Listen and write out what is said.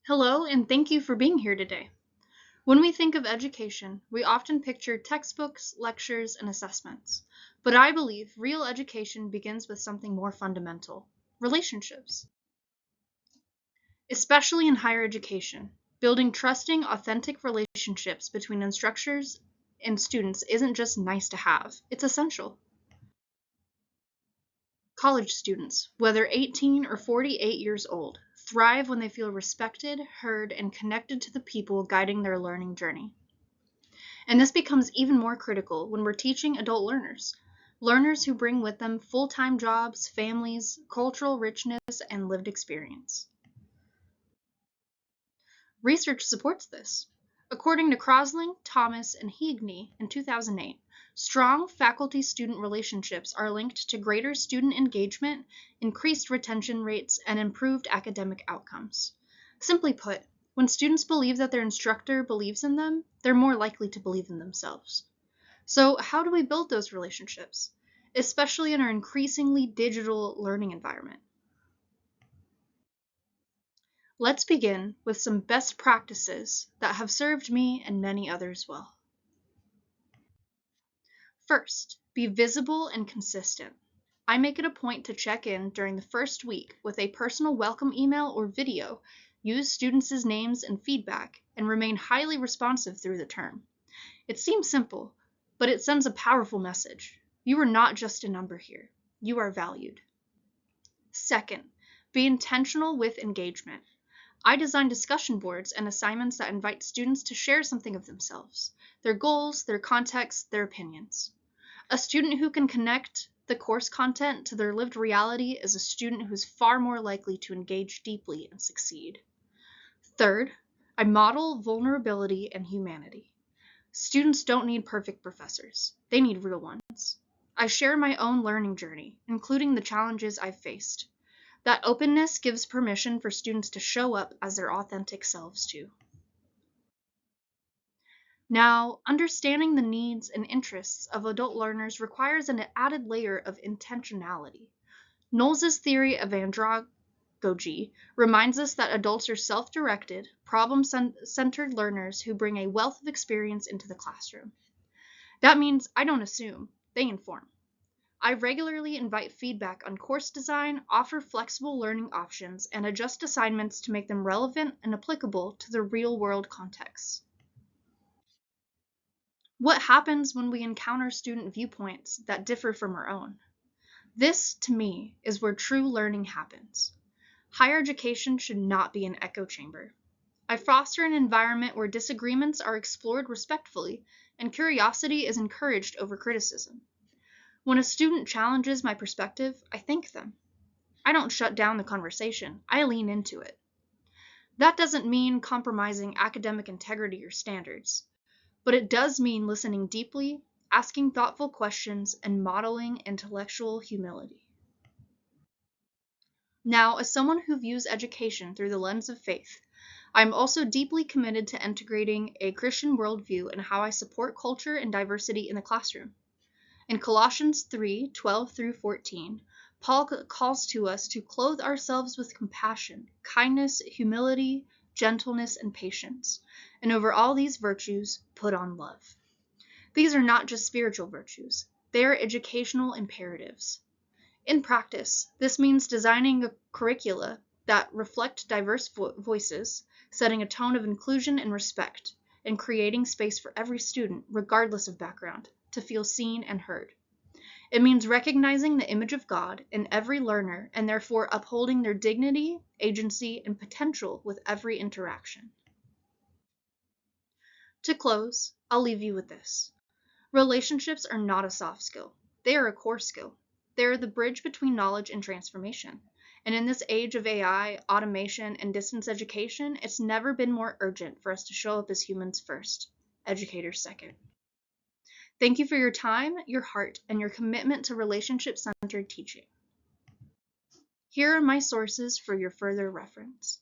Hello, and thank you for being here today. When we think of education, we often picture textbooks, lectures, and assessments. But I believe real education begins with something more fundamental: relationships. Especially in higher education, building trusting, authentic relationships between instructors and students isn't just nice to have, it's essential. College students, whether 18 or 48 years old, thrive when they feel respected, heard, and connected to the people guiding their learning journey. And this becomes even more critical when we're teaching adult learners who bring with them full-time jobs, families, cultural richness, and lived experience. Research supports this. According to Crosling, Thomas, and Heagney in 2008, strong faculty-student relationships are linked to greater student engagement, increased retention rates, and improved academic outcomes. Simply put, when students believe that their instructor believes in them, they're more likely to believe in themselves. So how do we build those relationships, especially in our increasingly digital learning environment? Let's begin with some best practices that have served me and many others well. First, be visible and consistent. I make it a point to check in during the first week with a personal welcome email or video, use students' names and feedback, and remain highly responsive through the term. It seems simple, but it sends a powerful message. You are not just a number here. You are valued. Second, be intentional with engagement. I design discussion boards and assignments that invite students to share something of themselves, their goals, their context, their opinions. A student who can connect the course content to their lived reality is a student who's far more likely to engage deeply and succeed. Third, I model vulnerability and humanity. Students don't need perfect professors. They need real ones. I share my own learning journey, including the challenges I've faced. That openness gives permission for students to show up as their authentic selves too. Now, understanding the needs and interests of adult learners requires an added layer of intentionality. Knowles' theory of andragogy reminds us that adults are self-directed, problem-centered learners who bring a wealth of experience into the classroom. That means I don't assume, they inform. I regularly invite feedback on course design, offer flexible learning options, and adjust assignments to make them relevant and applicable to the real-world contexts. What happens when we encounter student viewpoints that differ from our own? This, to me, is where true learning happens. Higher education should not be an echo chamber. I foster an environment where disagreements are explored respectfully and curiosity is encouraged over criticism. When a student challenges my perspective, I thank them. I don't shut down the conversation, I lean into it. That doesn't mean compromising academic integrity or standards, but it does mean listening deeply, asking thoughtful questions, and modeling intellectual humility. Now, as someone who views education through the lens of faith, I'm also deeply committed to integrating a Christian worldview in how I support culture and diversity in the classroom. In Colossians 3:12 through 14, Paul calls to us to clothe ourselves with compassion, kindness, humility, gentleness, and patience, and over all these virtues, put on love. These are not just spiritual virtues, they are educational imperatives. In practice, this means designing a curricula that reflect diverse voices, setting a tone of inclusion and respect, and creating space for every student, regardless of background, to feel seen and heard. It means recognizing the image of God in every learner and therefore upholding their dignity, agency, and potential with every interaction. To close, I'll leave you with this. Relationships are not a soft skill. They are a core skill. They are the bridge between knowledge and transformation. And in this age of AI, automation, and distance education, it's never been more urgent for us to show up as humans first, educators second. Thank you for your time, your heart, and your commitment to relationship-centered teaching. Here are my sources for your further reference.